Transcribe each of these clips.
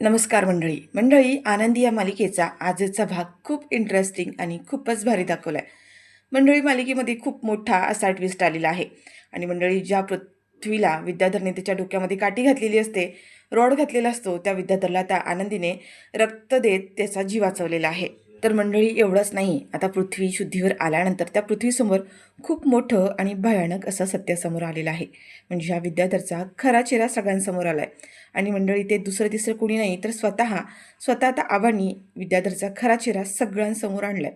नमस्कार मंडळी आनंदी या मालिकेचा आजचा भाग खूप इंटरेस्टिंग आणि खूपच भारी दाखवला आहे. मंडळी मालिकेमध्ये खूप मोठा असा ट्विस्ट आलेला आहे. आणि मंडळी ज्या पृथ्वीला विद्याधरने त्याच्या डोक्यामध्ये काठी घातलेली असते, रॉड घातलेला असतो, त्या विद्याधरला त्या आनंदीने रक्त देत त्याचा जीव वाचवलेला आहे. तर मंडळी एवढंच नाही, आता पृथ्वी शुद्धीवर आल्यानंतर त्या पृथ्वीसमोर खूप मोठं आणि भयानक असं सत्य समोर आलेलं आहे. म्हणजे ह्या विद्याधरचा खरा चेहरा सगळ्यांसमोर आला आहे. आणि मंडळी ते दुसरं तिसरं कोणी नाही तर स्वतः आता आबांनी विद्याधरचा खरा चेहरा सगळ्यांसमोर आणलाय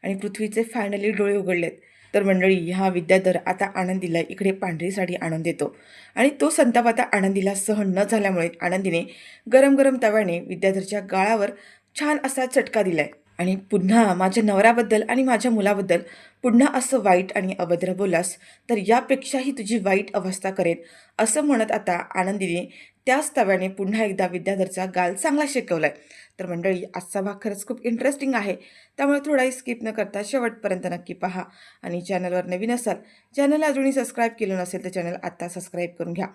आणि पृथ्वीचे फायनली डोळे उघडलेत. तर मंडळी हा विद्याधर आता आनंदीला इकडे पांढरी साडी आणून देतो आणि तो संताप आता आनंदीला सहन न झाल्यामुळे आनंदीने गरम गरम तव्याने विद्याधरच्या गाळावर छान असा चटका दिलाय. आणि पुन्हा माझ्या नवऱ्याबद्दल आणि माझ्या मुलाबद्दल पुन्हा असं वाईट आणि अभद्र बोलास तर यापेक्षाही तुझी वाईट अवस्था करेन, असं म्हणत आता आनंदीने त्याच तव्याने पुन्हा एकदा विद्याधरचा गाल चांगला शेकवलाय. तर मंडळी आजचा भाग खरंच खूप इंटरेस्टिंग आहे, त्यामुळे थोडाही स्किप न करता शेवटपर्यंत नक्की पहा. आणि चॅनलवर नवीन असाल, चॅनल अजूनही सबस्क्राईब केलं नसेल तर चॅनल आत्ता सबस्क्राईब करून घ्या.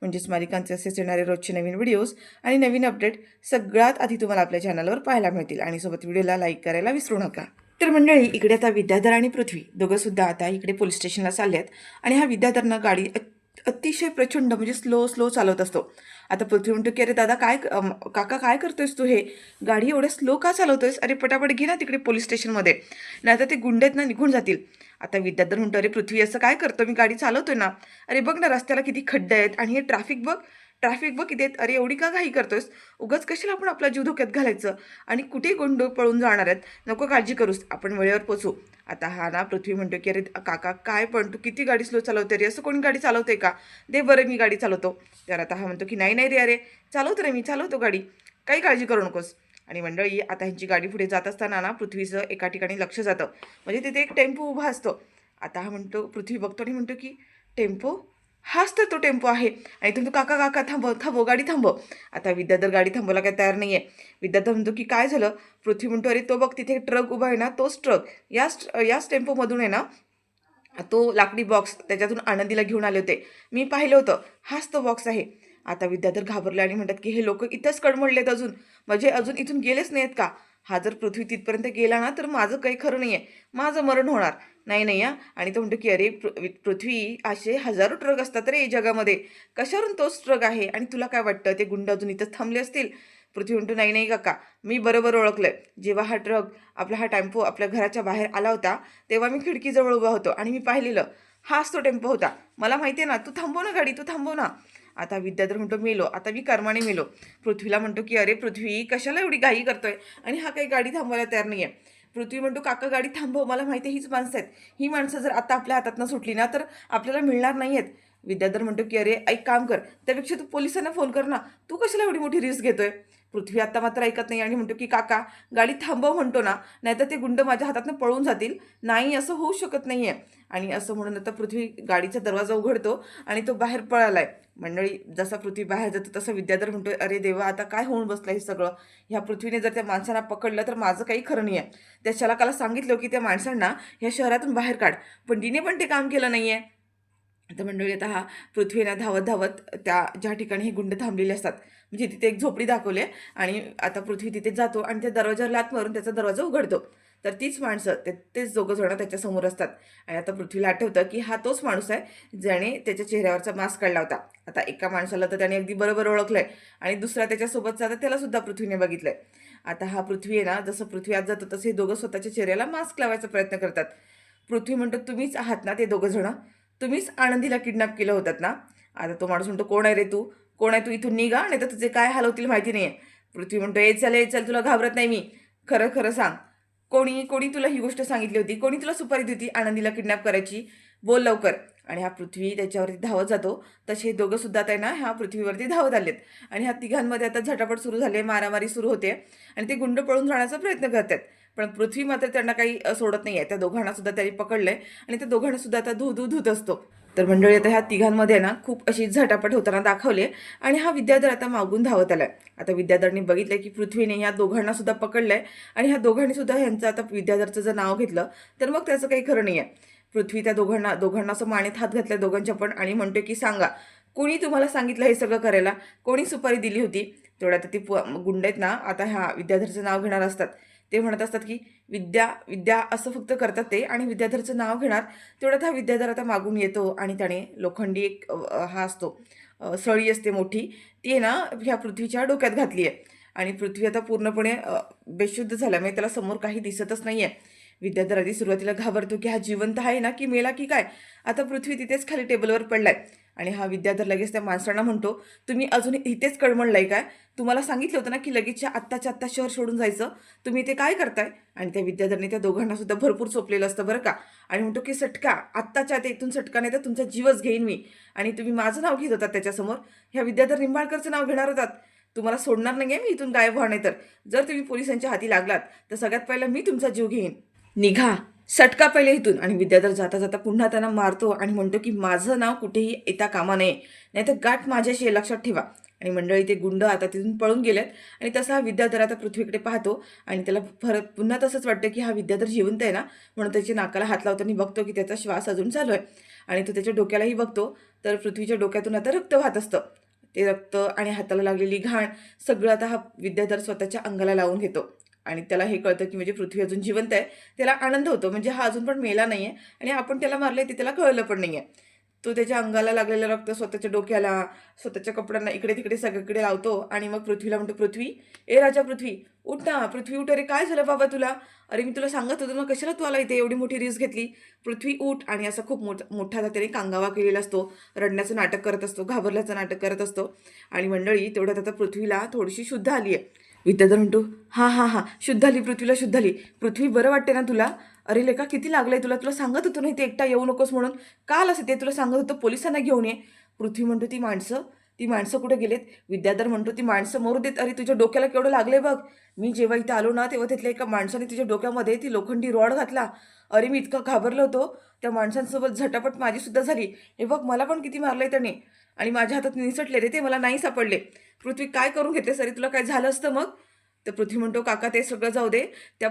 म्हणजेच मालिकांचे असेच येणारे रोजचे नवीन व्हिडिओज आणि नवीन अपडेट सगळ्यात आधी तुम्हाला आपल्या चॅनलवर पाहायला मिळतील. आणि सोबत व्हिडिओला लाईक करायला विसरू नका. तर मंडळी इकडे आता विद्याधर आणि पृथ्वी दोघंसुद्धा आता इकडे पोलीस स्टेशनला चालले आहेत. आणि हा विद्याधरनं गाडी अतिशय प्रचंड म्हणजे स्लो चालवत असतो. आता पृथ्वी म्हणतो की अरे दादा काका काय करतोयस तू, हे गाडी एवढे स्लो का चालवतोयस, अरे पटापट घे ना तिकडे पोलीस स्टेशनमध्ये, नाही तर ते गुंड आहेत ना निघून जातील. आता विद्याधर म्हणतो अरे पृथ्वी असं काय करतो, मी गाडी चालवतोय ना, अरे बघ ना रस्त्याला किती खड्डे आहेत आणि हे ट्रॅफिक बघ किती आहेत, अरे एवढी का घाई करतोयस, उगाच कशाला आपण आपला जीव धोक्यात घालायचं, आणि कुठे गुंड पळून जाणार आहेत, नको काळजी करूस, आपण वेळेवर पोचू. आता हा ना पृथ्वी म्हणतो की अरे काका काय पण तू किती गाडी स्लो चालवते रे, असं कोणी गाडी चालवते का, दे बरं मी गाडी चालवतो. तर आता हा म्हणतो की नाही रे, अरे चालवतो रे, मी चालवतो गाडी, काही काळजी करू नकोस. आणि मंडळी आता ह्यांची गाडी पुढे जात असताना ना पृथ्वीचं एका ठिकाणी लक्ष जातं, म्हणजे तिथे एक टेम्पो उभा असतो. आता हा म्हणतो, पृथ्वी बघतो आणि म्हणतो की टेम्पो, हाच तर तो टेम्पो आहे. आणि तुम्ही काका थांबव गाडी थांबव. आता विद्याधर गाडी थांबवला काय तयार नाही आहे. विद्याधर म्हणतो की काय झालं. पृथ्वी म्हणतो अरे तो बघ तिथे ट्रक उभा आहे ना, तोच ट्रक, याच टेम्पोमधून आहे ना तो लाकडी बॉक्स, त्याच्यातून आनंदीला घेऊन आले होते, मी पाहिलं होतं, हाच तो बॉक्स आहे. आता विद्याधर घाबरले आणि म्हणतात की हे लोक इथंच कडमडलेत अजून, म्हणजे अजून इथून गेलेच नाहीत का, हा जर पृथ्वी तिथपर्यंत गेला ना तर माझं काही खरं नाही आहे, माझं मरण होणार. नाही हा. आणि तो म्हणतो की अरे पृथ्वी असे हजारो ट्रक असतात रे जगामध्ये, कशावरून तोच ट्रक आहे, आणि तुला काय वाटतं ते गुंड अजून इथंच थांबले असतील. पृथ्वी म्हणतो नाही काका, मी बरोबर ओळखलंय, जेव्हा हा ट्रक हा टेम्पो आपल्या घराच्या बाहेर आला होता तेव्हा मी खिडकीजवळ उभा होतो आणि मी पाहिलेलं, हाच तो टेम्पो होता, मला माहिती आहे ना, तू थांबव ना गाडी, तू थांबव ना. आता विद्याधर म्हणतो मेलो, आता मी कर्माने मेलो. पृथ्वीला म्हणतो की अरे पृथ्वी कशाला एवढी घाई करतोय, आणि हा काही गाडी थांबवायला तयार नाही आहे. पृथ्वी म्हणतो काका गाडी थांबव, मला माहिती आहे हीच माणसं आहेत, ही माणसं जर आता आपल्या हातातनं सुटली ना तर आपल्याला मिळणार नाही आहेत. विद्याधर म्हणतो की अरे ऐक काम कर, त्यापेक्षा तू पोलिसांना फोन कर ना, तू कशाला एवढी मोठी रिस्क घेतोय. पृथ्वी आता मात्र ऐकत नाही आणि म्हणतो की काका गाडी थांबव म्हणतो ना, नाहीतर ते गुंड माझ्या हातातनं पळून जातील, नाही असं होऊ शकत नाही आहे. आणि असं म्हणून आता पृथ्वी गाडीचा दरवाजा उघडतो आणि तो बाहेर पळालाय. मंडळी जसा पृथ्वी बाहेर जातो तसं विद्याधर म्हणतोय अरे देवा आता काय होऊन बसलं हे सगळं, ह्या पृथ्वीने जर त्या माणसांना पकडलं तर माझं काही खरं नाही आहे. त्या शलाकाला सांगितलं की त्या माणसांना ह्या शहरातून बाहेर काढ, पण तिने पण ते काम केलं नाही आहे. आता मंडळी आता हा पृथ्वीला धावत त्या ज्या ठिकाणी हे गुंड थांबलेले असतात, म्हणजे तिथे एक झोपडी दाखवली आहे, आणि आता पृथ्वी तिथे जातो आणि त्या दरवाजावर लाथ मारून त्याचा दरवाजा उघडतो. तर तीच माणसं तेच दोघं जण त्याच्यासमोर असतात. आणि आता पृथ्वीला आठवतं की हा तोच माणूस आहे ज्याने त्याच्या चेहऱ्यावरचा मास्क काढला होता. आता एका माणसाला तर त्याने अगदी बरोबर ओळखलंय आणि दुसरा त्याच्यासोबतचा आता त्याला सुद्धा पृथ्वीने बघितलंय. आता हा पृथ्वी आहे ना, जसं पृथ्वी आत जातो तसे हे दोघं स्वतःच्या चेहऱ्याला मास्क लावायचा प्रयत्न करतात. पृथ्वी म्हणतो तुम्हीच आहात ना ते दोघं जण, तुम्हीच आनंदीला किडनॅप केलं होतात ना. आता तो माणूस म्हणतो कोण आहे रे तू, कोण आहे तू, इथून निघा नाही तर तुझे काय हाल होतील माहिती नाही आहे. पृथ्वी म्हणतो चल तुला घाबरत नाही मी, खरं खरं सांग, कोणी तुला ही गोष्ट सांगितली होती, कोणी तुला सुपारी दिली आनंदीला किडनॅप करायची, बोल लवकर. आणि हा पृथ्वी त्याच्यावरती धावत जातो. तसे दोघं सुद्धा आहे ना ह्या पृथ्वीवरती धावत आलेत. आणि ह्या तिघांमध्ये आता झटापट सुरू झाली, मारामारी सुरू होते आणि ते गुंड पळून जाण्याचा प्रयत्न करतात. पण पृथ्वी मात्र त्यांना काही सोडत नाही आहे. त्या दोघांना सुद्धा त्यांनी पकडलंय आणि त्या दोघांना सुद्धा आता धूत असतो. तर मंडळी आता ह्या तिघांमध्ये ना खूप अशी झटापट होताना दाखवले. आणि हा विद्याधर आता मागून धावत आलाय. आता विद्याधरने बघितलंय की पृथ्वीने ह्या दोघांना सुद्धा पकडलंय आणि ह्या दोघांनी सुद्धा ह्यांचं आता विद्याधरचं जर नाव घेतलं तर मग त्याचं काही खरं नाही आहे. पृथ्वी त्या दोघांना असं मानेत हात घातल्या दोघांच्या पण, आणि म्हणतोय की सांगा कोणी तुम्हाला सांगितलं हे सगळं करायला, कोणी सुपारी दिली होती. तेवढ्या आता ती गुंड आहेत ना, आता ह्या विद्याधरचं नाव घेणार असतात. ते म्हणत असतात की विद्या विद्या असं फक्त करतात ते, आणि विद्याधरचं नाव घेणार. तेवढ्यात हा विद्याधर आता मागून येतो आणि त्याने लोखंडी एक हा असतो, सळी असते मोठी, ती आहे ना ह्या पृथ्वीच्या डोक्यात घातली आहे. आणि पृथ्वी आता पूर्णपणे बेशुद्ध झाला, म्हणजे त्याला समोर काही दिसतच नाही आहे. विद्याधर आधी सुरुवातीला घाबरतो की हा जिवंत आहे ना की मेला की काय. आता पृथ्वी तिथेच खाली टेबलवर पडलाय. आणि हा विद्याधर लगेच त्या माणसांना म्हणतो, तुम्ही अजून इथेच कळमळलाय काय? तुम्हाला सांगितलं होतं ना की लगेचच्या आत्ताच्या आत्ता शहर सोडून जायचं, तुम्ही इथे काय करताय? आणि त्या विद्याधरने त्या दोघांना सुद्धा भरपूर चोपलेलं असतं बरं का. आणि म्हणतो की सटका, आत्ताच्या आता इथून सटका, नाही तर तुमचा जीवच घेईन मी. आणि तुम्ही माझं नाव घेत होतात त्याच्यासमोर, ह्या विद्याधर निंबाळकरचं नाव घेणार होतात. तुम्हाला सोडणार नाही आहे मी इथून गायब व्हा, नाही तर जर तुम्ही पोलिसांच्या हाती लागलात तर सगळ्यात पहिला मी तुमचा जीव घेईन. निघा, सटका पहिले इथून. आणि विद्याधर जाता जाता पुन्हा त्यांना मारतो आणि म्हणतो की माझं नाव कुठेही येता कामा नये, नाहीतर गाठ माझ्याशी आहे, लक्षात ठेवा. आणि मंडळी ते गुंड आता तिथून पळून गेलेत. आणि तसा हा विद्याधर आता पृथ्वीकडे पाहतो आणि त्याला परत पुन्हा तसंच वाटतं की हा विद्याधर जिवंत आहे ना, म्हणून त्याच्या नाकाला हात लावताना बघतो की त्याचा श्वास अजून चालू आहे. आणि तो त्याच्या डोक्यालाही बघतो, तर पृथ्वीच्या डोक्यातून आता रक्त वाहत असतं. ते रक्त आणि हाताला लागलेली घाण सगळं आता हा विद्याधर स्वतःच्या अंगाला लावून घेतो. आणि त्याला हे कळतं की म्हणजे पृथ्वी अजून जिवंत आहे. त्याला आनंद होतो, म्हणजे हा अजून पण मेला नाही आहे आणि आपण त्याला मारलं आहे ते त्याला कळलं पण नाही आहे. तो त्याच्या अंगाला लागलेलं रक्त स्वतःच्या डोक्याला, स्वतःच्या कपड्यांना इकडे तिकडे सगळीकडे लावतो. आणि मग पृथ्वीला म्हणतो, पृथ्वी, ए राजा पृथ्वी, उठ ना, पृथ्वी उठ, अरे काय झालं बाबा तुला? अरे मी तुला सांगत होतो ना, कशाला तू आला इथे, एवढी मोठी रिस्क घेतली? पृथ्वी उठ. आणि असा खूप मोठा त्याने कांगावा केलेला असतो, रडण्याचं नाटक करत असतो, घाबरल्याचं नाटक करत असतो. आणि मंडळी तेवढ्यात आता पृथ्वीला थोडीशी शुद्ध आली आहे. विद्याधर म्हणतो, हां हां हां, शुद्ध आली, पृथ्वीला शुद्ध आली. पृथ्वी बरं वाटते ना तुला? अरे लेका, किती लागलंय तुला? तुला सांगत होतो ना इथे एकटा येऊ नकोस म्हणून. काल असं ते तुला सांगत होतं पोलिसांना घेऊन ये. पृथ्वी म्हणतो, ती माणसं कुठे गेलेत? विद्याधर म्हणतो, ती माणसं मरू देत. अरे तुझ्या डोक्याला केवढं लागलंय बघ. मी जेव्हा इथे आलो ना तेव्हा तिथल्या एका माणसाने तुझ्या डोक्यामध्ये ती लोखंडी रॉड घातला. अरे मी इतका घाबरलो होतो, त्या माणसांसोबत झटापट माझी सुद्धा झाली. हे बघ, मला पण किती मारलंय त्याने, आणि माझ्या हातात निसटले रे ते, मला नाही सापडले. पृथ्वी काय करून घेतेस? अरे तुला काय झालं असतं मग? तर पृथ्वी म्हणतो, काका ते सगळं जाऊ दे, त्या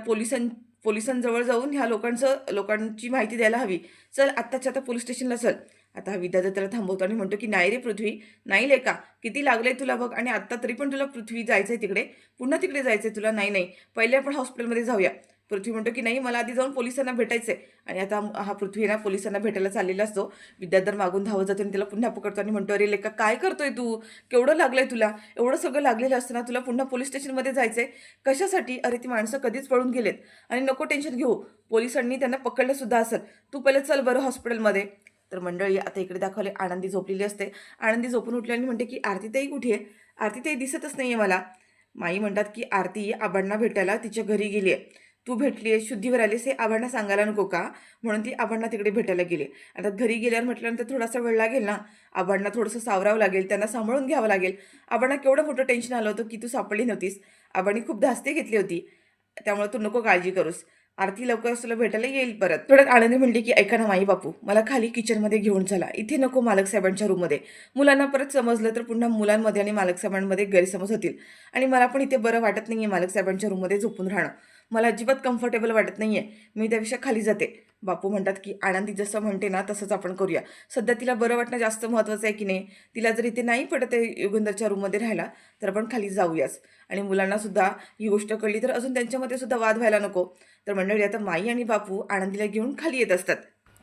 पोलिसांजवळ जाऊन ह्या लोकांची माहिती द्यायला हवी. चल आत्ताच्या आता पोलीस स्टेशनला चल. आता हा विद्याधर त्याला थांबवतो आणि म्हणतो की नाही रे पृथ्वी, नाही लेका, किती लागलंय तुला बघ, आणि आत्ता तरी पण तुला पृथ्वी जायचंय तिकडे, पुन्हा तिकडे जायचंय तुला? नाही नाही, पहिले आपण हॉस्पिटलमध्ये जाऊया. पृथ्वी म्हणतो की नाही, मला आधी जाऊन पोलिसांना भेटायचंय. आणि आता हा पृथ्वी ना पोलिसांना भेटायला चाललेला असतो. विद्याधर मागून धावत जातो आणि त्याला पुन्हा पकडतो आणि म्हणतो, अरे लेका काय करतोय तू? केवढं लागलंय तुला? एवढं सगळं लागलेलं असताना तुला पुन्हा पोलीस स्टेशनमध्ये जायचंय कशासाठी? अरे ती माणसं कधीच पळून गेलेत, आणि नको टेन्शन घेऊ, पोलिसांनी त्यांना पकडलं सुद्धा असेल. तू पहिले चल बरं हॉस्पिटलमध्ये. तर मंडळी आता इकडे दाखवले, आनंदी झोपलेली असते. आनंदी झोपून उठली आणि म्हणते की आरतीताई कुठे आहे? आरतीताई दिसतच नाही आहे मला. माई म्हणतात की आरती आबांना भेटायला तिच्या घरी गेली आहे. तू भेटली आहे, शुद्धीवर आलीस, हे आबांना सांगायला नको का? म्हणून ती आबांना तिकडे भेटायला गेली. आता घरी गेल्यावर म्हटल्यानंतर थोडासा वेळ लागेल ना, आबांना थोडंसं सावरावं लागेल, त्यांना सांभाळून घ्यावं लागेल. आबांना केवढं मोठं टेन्शन आलं होतं की तू सापडली नव्हतीस. आबांनी खूप धास्ती घेतली होती, त्यामुळे तू नको काळजी करूस. आरती लवकरच तुला भेटायला येईल परत. थोड्यात आनंदी म्हणली की ऐका ना माई बापू, मला खाली किचनमध्ये घेऊन चला, इथे नको मालक साहेबांच्या रूममध्ये. मुलांना परत समजलं तर पुन्हा मुलांमध्ये आणि मालक साहेबांमध्ये गैरसमज होतील. आणि मला पण इथे बरं वाटत नाही आहे मालक साहेबांच्या रूममध्ये झोपून राहणं. मला अजिबात कम्फर्टेबल वाटत नाही आहे. मी त्यापेक्षा खाली जाते. बापू म्हणतात की आनंदी जसं म्हणते ना तसंच आपण करूया. सध्या तिला बरं वाटणं जास्त महत्त्वाचं आहे की नाही? तिला जर इथे नाही पडत आहे युगंधरच्या रूममध्ये राहायला, तर आपण खाली जाऊयाच. आणि मुलांनासुद्धा ही गोष्ट कळली तर अजून त्यांच्यामध्ये सुद्धा वाद व्हायला नको. तर मंडळी आता माई आणि बापू आनंदीला घेऊन खाली येत असतात.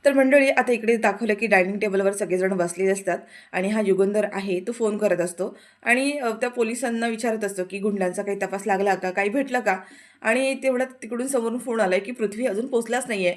तर मंडळी आता इकडे दाखवलं की डायनिंग टेबलवर सगळेजण बसलेले असतात. आणि हा युगंधर आहे तो फोन करत असतो आणि त्या पोलिसांना विचारत असतो की गुंडांचा काही तपास लागला का, काही भेटलं का? आणि तेवढ्यात तिकडून समोरून फोन आलाय की पृथ्वी अजून पोचलाच नाहीये.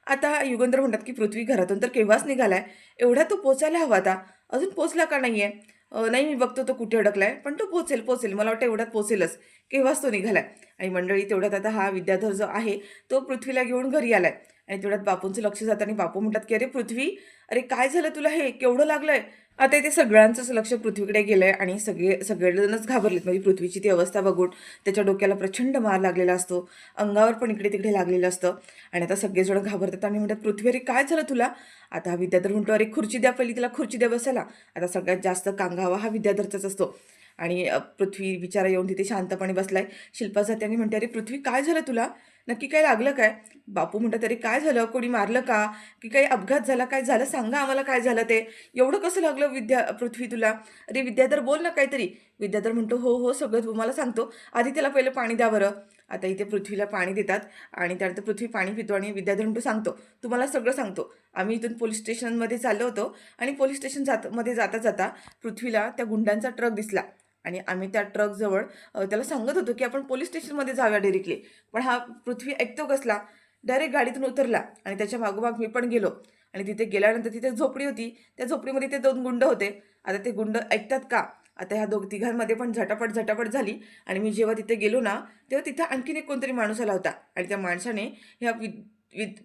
आता युगंधर म्हणतात की पृथ्वी घरातून तर केव्हाच निघालाय, एवढा तो पोचायला हवा आता, अजून पोचला का नाहीये? नाही, मी बघतो तो कुठे अडकलाय, पण तो पोचेल, मला वाटतं एवढ्यात पोचेलच, केव्हाच तो निघालाय. आणि मंडळी तेवढ्यात आता हा विद्याधर जो आहे तो पृथ्वीला घेऊन घरी आलाय. आणि तेवढ्यात बापूंचं लक्ष जातं आणि बापू म्हणतात की अरे पृथ्वी, अरे काय झालं तुला, हे केवढं लागलंय? आता इथे सगळ्यांचंच लक्ष पृथ्वीकडे गेलंय आणि सगळेजणच घाबरलेत. म्हणजे पृथ्वीची ती अवस्था बघून त्याच्या डोक्याला प्रचंड मार लागलेला असतो, अंगावर पण इकडे तिकडे लागलेलं असतं. आणि आता सगळेजण घाबरतात आणि म्हणतात पृथ्वी, अरे काय झालं तुला? आता हा विद्याधर म्हणतो, अरे खुर्ची द्या पहिली, तिला खुर्ची द्या बसायला. आता सगळ्यात जास्त कांगावा हा विद्याधरचाच असतो. आणि पृथ्वी बिचारा येऊन तिथे शांतपणे बसलाय. शिल्पा जाते आणि म्हणते, अरे पृथ्वी काय झालं तुला? नक्की काय लागलं काय? बापू म्हणतात, अरे काय झालं, कोणी मारलं का, की काही अपघात झाला, काय झालं सांगा आम्हाला, काय झालं ते, एवढं कसं लागलं पृथ्वी तुला? अरे विद्याधर बोल ना काहीतरी. विद्याधर म्हणतो हो हो सगळं तुम्हाला सांगतो, आधी त्याला पहिलं पाणी द्या बरं. आता इथे पृथ्वीला पाणी देतात आणि त्यानंतर पृथ्वी पाणी पितो आणि विद्याधर म्हणतो सांगतो, तुम्हाला सगळं सांगतो. आम्ही इथून पोलीस स्टेशनमध्ये चाललो होतो आणि पोलीस स्टेशन मध्ये जाता जाता पृथ्वीला त्या गुंडांचा ट्रक दिसला आणि आम्ही त्या ट्रकजवळ त्याला सांगत होतो की आपण पोलीस स्टेशनमध्ये जाऊया डायरेक्टली. पण हा पृथ्वी ऐकतो कसला, डायरेक्ट गाडीतून उतरला आणि त्याच्या मागोमाग मी पण गेलो आणि तिथे गेल्यानंतर तिथे झोपडी होती. त्या झोपडीमध्ये ते 2 गुंड होते. आता ते गुंड ऐकतात का? आता ह्या तिघांमध्ये पण झटापट झाली आणि मी जेव्हा तिथे गेलो ना, तेव्हा तिथं आणखीन एक कोणतरी माणूस आला होता आणि त्या माणसाने ह्या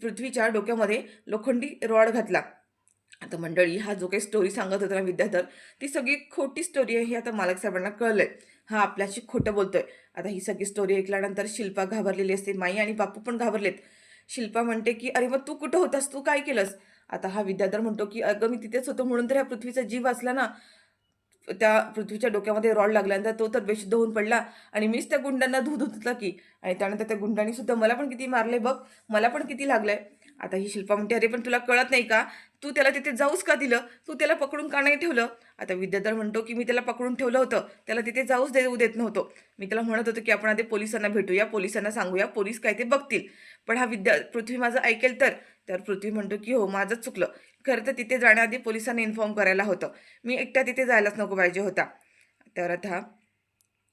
पृथ्वीच्या डोक्यामध्ये लोखंडी रॉड घातला. आता मंडळी हा जो काही स्टोरी सांगत होता ना विद्याधर, ती सगळी खोटी स्टोरी आहे हे आता मालक साहेबांना कळलंय. हा आपल्याशी खोटं बोलतोय. आता ही सगळी स्टोरी ऐकल्यानंतर शिल्पा घाबरलेली असते, माई आणि बापू पण घाबरलेत. शिल्पा म्हणते की अरे मग तू कुठं होतास, तू काय केलंस? आता हा विद्याधर म्हणतो की अगं मी तिथेच होतो म्हणून तर ह्या पृथ्वीचा जीव वाचला ना. त्या पृथ्वीच्या डोक्यामध्ये रॉड लागल्यानंतर तो तर बेशुद्ध होऊन पडला आणि मीच त्या गुंडांना धू धुतला की. आणि त्यानंतर त्या गुंडांनी सुद्धा मला पण किती मारले बघ, मला पण किती लागलंय. आता ही शिल्पा म्हणते अरे पण तुला कळत नाही का, तू त्याला तिथे जाऊच का दिलं, तू त्याला पकडून का नाही ठेवलं? आता विद्याधर म्हणतो की मी त्याला पकडून ठेवलं होतं, त्याला तिथे जाऊच देत नव्हतो. मी त्याला म्हणत होतो की आपण आधी पोलिसांना भेटूया, पोलिसांना सांगूया, पोलीस काय ते बघतील. पण हा पृथ्वी माझं ऐकेल तर पृथ्वी म्हणतो की हो माझंच चुकलं, खरं तर तिथे जाण्याआधी पोलिसांना इन्फॉर्म करायला होतं, मी एकट्या तिथे जायलाच नको पाहिजे होता. तर आता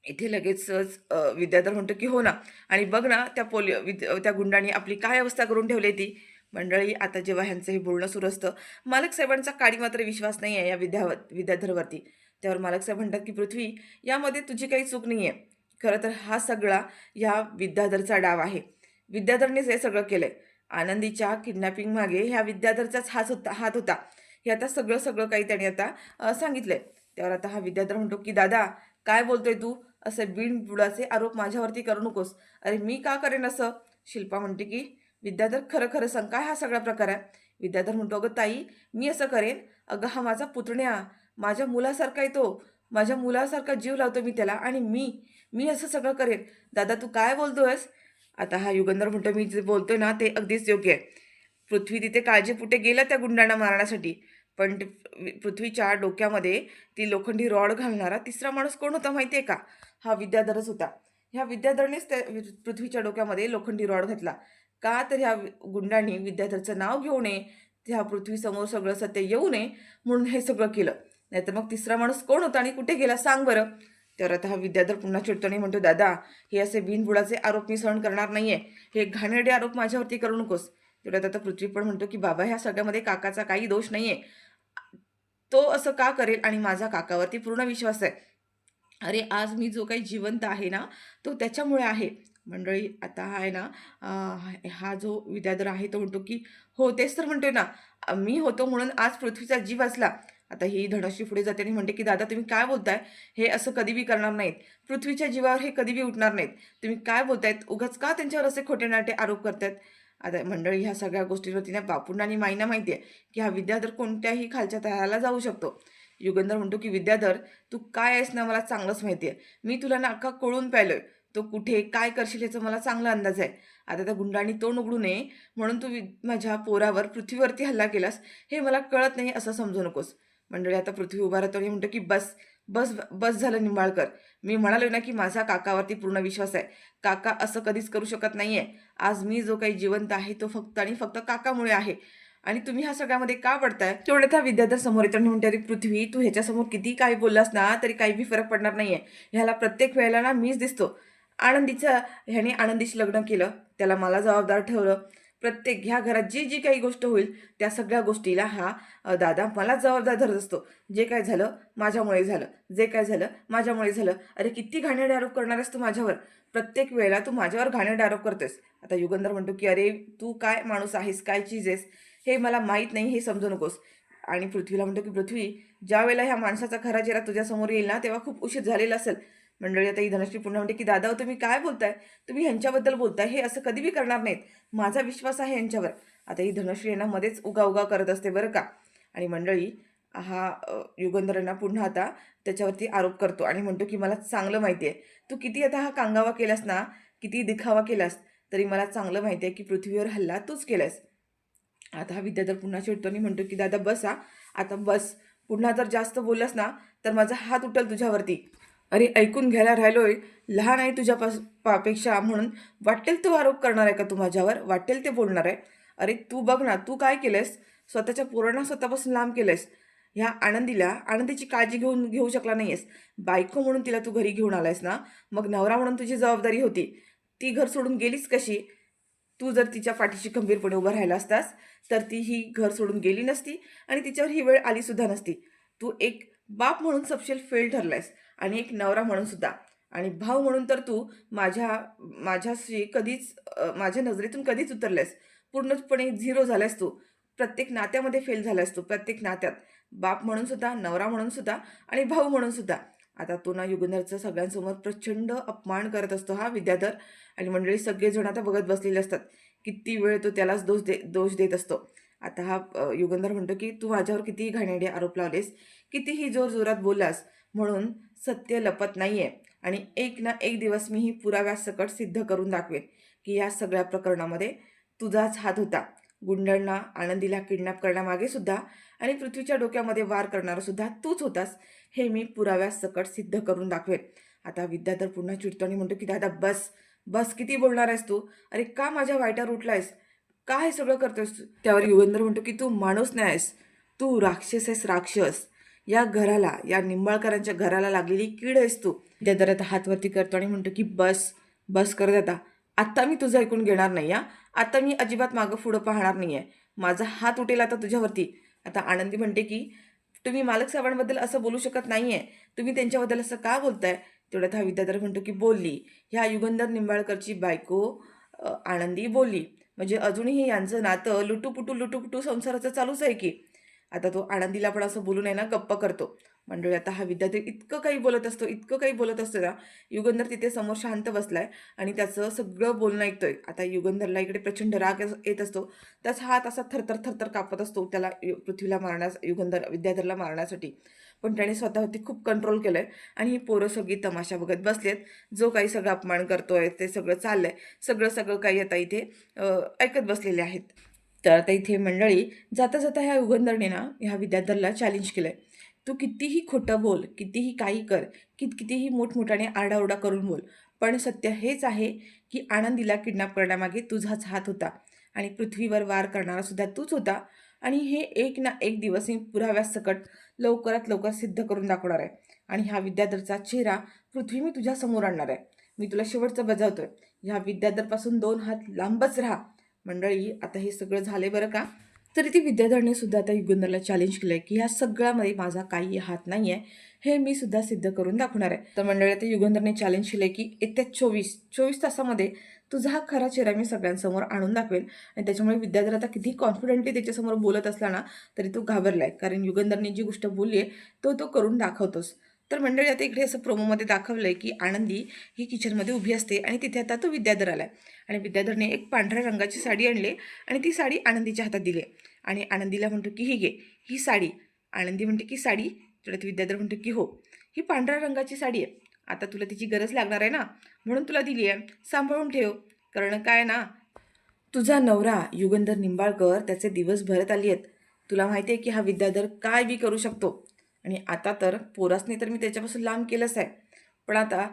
इथे लगेचच विद्याधर म्हणतो की हो ना, आणि बघ ना त्या गुंडांनी आपली काय अवस्था करून ठेवली ती. मंडळी आता जेव्हा ह्यांचं हे बोलणं सुरू असतं, मालक साहेबांचा काडी मात्र विश्वास नाही आहे या विद्याधरवरती. त्यावर मालक साहेब म्हणतात की पृथ्वी, यामध्ये तुझी काही चूक नाही आहे. खरं तर हा सगळा या विद्याधरचा डाव आहे. विद्याधरनेच हे सगळं केलंय. आनंदीच्या किडनॅपिंग मागे ह्या विद्याधरचाच हात होता. हे आता सगळं काही त्याने आता सांगितलंय. त्यावर आता हा विद्याधर म्हणतो की दादा काय बोलतोय तू, असे बिनबुडाचे आरोप माझ्यावरती करू नकोस. अरे मी का करेन असं? शिल्पा म्हणते की विद्याधर खरं खरं सांग, काय हा सगळा प्रकार आहे? विद्याधर म्हणतो अगं ताई मी असं करेन? अगं हा माझा पुतण्या, माझ्या मुलासारखा आहे तो, माझ्या मुलासारखा जीव लावतो मी त्याला आणि मी असं सगळं करेन? दादा तू काय बोलतोयस? आता हा युगंधर म्हणतो मी जे बोलतोय ना ते अगदीच योग्य आहे. पृथ्वी तिथे काळजीपुटे गेला त्या गुंडांना मारण्यासाठी, पण पृथ्वीच्या डोक्यामध्ये ती लोखंडी रॉड घालणारा तिसरा माणूस कोण होता माहिती आहे का? हा विद्याधरच होता. ह्या विद्याधरनेच त्या पृथ्वीच्या डोक्यामध्ये लोखंडी रॉड घातला. का तर ह्या गुंडांनी विद्याधरचं नाव घेऊ नये, त्या पृथ्वीसमोर सगळं सत्य येऊ नये म्हणून हे सगळं केलं. नाहीतर मग तिसरा माणूस कोण होता आणि कुठे गेला सांग बरं. तर आता हा विद्याधर पुन्हा चिडतो आणि म्हणतो दादा हे असे बिनबुडाचे आरोप मी सहन करणार नाहीये, हे घाणेरडे आरोप माझ्यावरती करू नकोस. तेवढ्यात आता पृथ्वी पण म्हणतो की बाबा ह्या सगळ्यामध्ये काकाचा काही दोष नाहीये, तो असं का करेल आणि माझा काकावरती पूर्ण विश्वास आहे. अरे आज मी जो काही जिवंत आहे ना तो त्याच्यामुळे आहे. मंडळी आता हा आहे ना हा जो विद्याधर आहे तो म्हणतो की हो तेच तर म्हणतोय ना, मी होतो म्हणून आज पृथ्वीचा जीव वाचला. आता ही धनश्री पुढे जाते आणि म्हणते की दादा तुम्ही काय बोलताय, हे असं कधी बी करणार नाहीत, पृथ्वीच्या जीवावर हे कधी बी उठणार नाहीत, तुम्ही काय बोलतायत, उगाच का त्यांच्यावर असे खोटे नाटे आरोप करतायत? आता मंडळी ह्या सगळ्या गोष्टींवरती ना बापूंना आणि माईंना माहिती आहे की हा विद्याधर कोणत्याही खालच्या तळाला जाऊ शकतो. युगंधर म्हणतो की विद्याधर तू काय आहेस ना मला चांगलंच माहिती आहे, मी तुला ना अख्खा कळून पाहिलोय, तो कुठे काय करशील याचा मला चांगला अंदाज आहे. आता त्या गुंडांनी तोंड उघडू नये म्हणून तू माझ्या पोरावर पृथ्वीवरती हल्ला केलास, हे मला कळत नाही असं समजू नकोस. मंडळी आता पृथ्वी उभा राहतो आणि म्हणतो की बस बस बस झालं निंबाळकर, मी म्हणालो ना की माझा काकावरती पूर्ण विश्वास आहे, काका असं कधीच करू शकत नाहीये. आज मी जो काही जिवंत आहे तो फक्त आणि फक्त काकामुळे आहे आणि तुम्ही ह्या सगळ्यामध्ये का पडताय? तेवढ्यात हा विद्याधर समोर येतो आणि म्हणते अरे पृथ्वी तू ह्याच्यासमोर किती काही बोललास ना तरी काही बी फरक पडणार नाहीये, ह्याला प्रत्येक वेळेला ना मीच दिसतो. ह्याने आनंदीशी लग्न केलं, त्याला मला जबाबदार ठेवलं, प्रत्येक ह्या घरात जी जी काही गोष्ट होईल त्या सगळ्या गोष्टीला हा दादा मला जबाबदार धरत असतो. जे काय झालं माझ्यामुळे झालं, जे काय झालं माझ्यामुळे झालं. अरे किती घाणेरडे आरोप करणार आहेस तू माझ्यावर, प्रत्येक वेळेला तू माझ्यावर घाणेरडे आरोप करतोयस. आता युगंधर म्हणतो की अरे तू काय माणूस आहेस, काय चीज आहेस हे मला माहीत नाही, हे समजू नकोस. आणि पृथ्वीला म्हणतो की पृथ्वी ज्या वेळेला ह्या माणसाचा खरा चेहरा तुझ्यासमोर येईल ना तेव्हा खूप उशीर झालेला असेल. मंडळी आता ही धनश्री पुन्हा म्हणते की दादा तुम्ही काय बोलताय, तुम्ही ह्यांच्याबद्दल बोलताय, हे असं कधी बी करणार नाहीत, माझा विश्वास आहे यांच्यावर. आता ही धनश्री यांना मध्येच उगा करत असते बरं का. आणि मंडळी हा युगंधर यांना पुन्हा आता त्याच्यावरती आरोप करतो आणि म्हणतो की मला चांगलं माहिती आहे तू किती आता हा कांगावा केलास ना, किती दिखावा केलास, तरी मला चांगलं माहिती आहे की पृथ्वीवर हल्ला तूच केलास. आता हा विद्याधर पुन्हा चिडतो आणि म्हणतो की दादा बस आता बस, पुन्हा जर जास्त बोललास ना तर माझा हात उठेल तुझ्यावरती. अरे ऐकून घ्यायला राहिलोय, लहान आहे तुझ्या पेक्षा म्हणून वाटेल तो आरोप करणार आहे का तू माझ्यावर? वाटेल ते बोलणार आहे? अरे तू बघ ना, तू काय केलंयस? स्वतःच्या पोरांना स्वतःपासून लांब केलंयस. ह्या आनंदीची काळजी घेऊ शकला नाहीयेस. बायको म्हणून तिला तू घरी घेऊन आलायस ना, मग नवरा म्हणून तुझी जबाबदारी होती. ती घर सोडून गेलीच कशी? तू जर तिच्या पाठीशी खंबीरपणे उभं राहिला असतास, तर ती ही घर सोडून गेली नसती आणि तिच्यावर ही वेळ आली सुद्धा नसती. तू एक बाप म्हणून सपशेल फेल ठरलायस आणि एक नवरा म्हणून सुद्धा. आणि भाऊ म्हणून तर तू माझ्याशी कधीच माझ्या नजरेतून कधीच उतरलायस. पूर्णपणे झिरो झालायस तू. प्रत्येक नात्यामध्ये फेल झालायस तू. प्रत्येक नात्यात. बाप म्हणून सुद्धा, नवरा म्हणून सुद्धा आणि भाऊ म्हणून सुद्धा. आता तो ना युगंधरचं सगळ्यांसमोर प्रचंड अपमान करत असतो हा विद्याधर. आणि मंडळी सगळेजण आता बघत बसलेले असतात. किती वेळ तो त्यालाच दोष देत असतो. आता हा युगंधर म्हणतो की तू माझ्यावर कितीही घाणेरडे आरोप लावलेस, कितीही जोरजोरात बोललास, म्हणून सत्य लपत नाहीये. आणि एक ना एक दिवस मी ही पुराव्यासकट सिद्ध करून दाखवेन की या सगळ्या प्रकरणामध्ये तुझाच हात होता. गुंडांना आनंदीला किडनॅप करण्यामागे सुद्धा आणि पृथ्वीच्या डोक्यामध्ये वार करणारा सुद्धा तूच होतास, हे मी पुराव्यासकट सिद्ध करून दाखवेन. आता विद्याधर पुन्हा चिडतो आणि म्हणतो की दादा बस बस, किती बोलणार आहेस तू? अरे का माझ्या वाईटावर उठलायस? का हे सगळं करतोयस? त्यावर युगंधर म्हणतो की तू माणूस नाही आहेस, तू राक्षस आहेस, राक्षस. या घराला, या निंबाळकरांच्या घराला लागलेली कीड आहेस तू. विद्याधर आता हात वरती करतो आणि म्हणतो की बस बस कर दादा, आत्ता मी तुझं ऐकून घेणार नाही. आता मी अजिबात मागं पुढं पाहणार नाही आहे. माझा हात उठेल आता तुझ्यावरती. आता आनंदी म्हणते की तुम्ही मालक साहेबांबद्दल असं बोलू शकत नाही आहे. तुम्ही त्यांच्याबद्दल असं का बोलताय? तेवढ्यात हा विद्याधर म्हणतो की बोलली. ह्या युगंधर निंबाळकरची बायको आनंदी बोलली. म्हणजे अजूनही यांचं नातं लुटूपुटू संसाराचं चालूच आहे की. आता तो आनंदीला पण असं बोलून आहे ना गप्प करतो. मंडळी आता हा विद्यार्थी इतकं काही बोलत असतो ना, युगंधर तिथे समोर शांत बसलाय आणि त्याचं सगळं बोलणं ऐकतोय. आता युगंधरला इकडे प्रचंड राग येत असतो. त्याचा हात असा थरथर थरथर कापत असतो त्याला पृथ्वीला विद्याधरला मारण्यासाठी. पण त्याने स्वतःवरती खूप कंट्रोल केलंय आणि ही पोरं सगळी तमाशा बघत बसलेत. जो काही सगळं अपमान करतोय ते सगळं चाललंय. सगळं काही आता इथे ऐकत बसलेले आहेत. तर आता इथे मंडळी जाता जाता ह्या युगंधरने ना ह्या विद्याधरला चॅलेंज केलंय. तू कितीही खोटं बोल, कितीही काही कर, कितीही मोठमोठ्याने आरडाओरडा करून बोल, पण सत्य हेच आहे की आनंदीला किडनॅप करण्यामागे तुझाच हात होता आणि पृथ्वीवर वार करणारा सुद्धा तूच होता. आणि हे एक ना एक दिवस मी पुराव्यासकट लवकरात लवकर सिद्ध करून दाखवणार आहे. आणि ह्या विद्याधरचा चेहरा पृथ्वी मी तुझ्या समोर आणणार आहे. मी तुला शेवटचं बजावतोय. ह्या विद्याधरपासून 2 हात लांबच राहा. मंडळी आता हे सगळं झाले बरं का. तरी ती विद्याधरने सुद्धा आता युगंधरला चॅलेंज केलंय की ह्या सगळ्यामध्ये माझा काही हात नाही आहे, हे मी सुद्धा सिद्ध करून दाखवणार आहे. तर मंडळी आता युगंधरने चॅलेंज केलंय की येत्या 24 तासामध्ये तुझा हा खरा चेहरा मी सगळ्यांसमोर आणून दाखवेन. आणि त्याच्यामुळे विद्याधर आता किती कॉन्फिडंटली त्याच्यासमोर बोलत असला ना, तरी तो घाबरलाय. कारण युगंधरने जी गोष्ट बोलली आहे तो करून दाखवतोस. तर मंडळी आता इकडे असं प्रोमोमध्ये दाखवलंय की आनंदी ही किचनमध्ये उभी असते आणि तिथे आता तो विद्याधर आलाय. आणि विद्याधरने एक पांढऱ्या रंगाची साडी आणली आणि ती साडी आनंदीच्या हातात दिली. आणि आनंदीला म्हणतो की ही घे ही साडी. आनंदी म्हणते की साडी? तेवढ्यात विद्याधर म्हणतो की हो, ही पांढऱ्या रंगाची साडी आहे. आता तुला तिची गरज लागणार आहे ना, म्हणून तुला दिली आहे. सांभाळून ठेव. कारण काय ना, तुझा नवरा युगंधर निंबाळकर त्याचे दिवस भरत आली आहेत. तुला माहिती आहे की हा विद्याधर काय बी करू शकतो. आणि आता तर पोरासने तर मी त्याच्यापासून लांब केलंच आहे. पण आता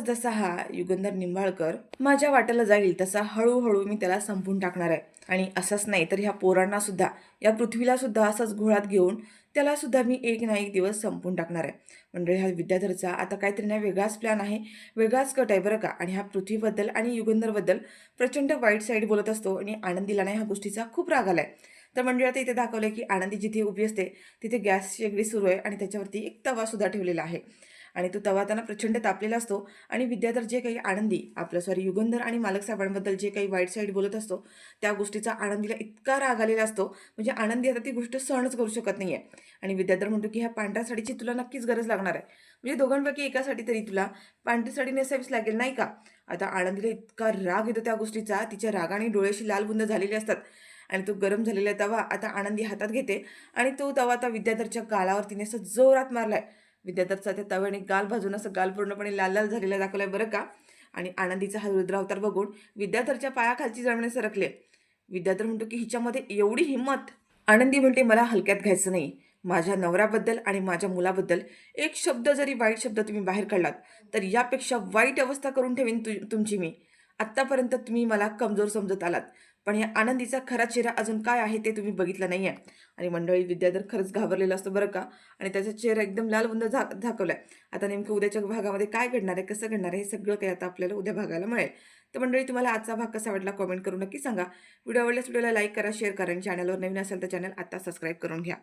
जसा हा युगंधर निंबाळकर माझ्या वाट्याला जाईल तसा हळूहळू मी त्याला संपून टाकणार आहे. आणि असंच नाही तर ह्या पोरांना सुद्धा, या पृथ्वीला सुद्धा असंच घोळात घेऊन त्याला सुद्धा मी एक ना एक दिवस संपून टाकणार आहे. म्हणजे हा विद्याधरचा आता काहीतरी नाही वेगळाच प्लॅन आहे, वेगळाच कट आहे बरं का. आणि हा पृथ्वीबद्दल आणि युगंधरबद्दल प्रचंड वाईट साईड बोलत असतो आणि आनंदीला नाही ह्या गोष्टीचा खूप राग आलाय. तर म्हणजे आता इथे दाखवलं की आनंदी जिथे उभी असते तिथे गॅस शेगडी सुरू आहे आणि त्याच्यावरती एक तवा सुद्धा ठेवलेला आहे. आणि तो तवा त्यांना प्रचंड तापलेला असतो. आणि विद्याधर जे काही युगंधर आणि मालक साहेबांबद्दल जे काही वाईट साईड बोलत असतो त्या गोष्टीचा आनंदीला इतका राग आलेला असतो, म्हणजे आनंदी आता ती गोष्ट सहनच करू शकत नाही आहे. आणि विद्याधर म्हणतो की ह्या पांढऱ्या साडीची तुला नक्कीच गरज लागणार आहे. म्हणजे दोघांपैकी एकासाठी तरी तुला पांढरी साडी नेसावीच लागेल नाही का. आता आनंदीला इतका राग येतो त्या गोष्टीचा, तिच्या रागाने डोळ्याशी लाल बुंद झालेले असतात. आणि तो गरम झालेला तवा आता आनंदी हातात घेते आणि तो तवा आता विद्याधरच्या गालावर तिने असं जोरात मारलाय. विद्याधरचा त्या तव्याने गाल भाजून असं गाल पूर्णपणे लाल लाल झालेला दाखवलाय बरं का. आणि आनंदीचा हा रुद्रावतार बघून विद्याधरच्या पायाखालची जळणे सरकले. विद्याधर म्हणतो की हिच्यामध्ये एवढी हिंमत. आनंदी म्हणते मला हलक्यात घ्यायचं नाही. माझ्या नवऱ्याबद्दल आणि माझ्या मुलाबद्दल एक शब्द जरी वाईट शब्द तुम्ही बाहेर काढलात, तर यापेक्षा वाईट अवस्था करून ठेवीन तुमची मी. आत्तापर्यंत तुम्ही मला कमजोर समजत आलात. पण या आनंदीचा खरा चेहरा अजून काय आहे ते तुम्ही बघितलं नाही आहे. आणि मंडळी विद्याधर खरंच घाबरलेला असतो बरं का. आणि त्याचा चेहरा एकदम लालबुंद दाखवलाय. आता नेमकं उद्याच्या भागामध्ये काय घडणार आहे, कसं घडणार आहे, हे सगळं काही आता आपल्याला उद्या बघायला मिळेल. तर मंडळी तुम्हाला आजचा भाग कसा वाटला कमेंट करून नक्की सांगा. व्हिडिओ आवडल्यास व्हिडिओला लाईक करा, शेअर करा आणि चॅनलवर नवीन असेल तर चॅनल आता सबस्क्राईब करून घ्या.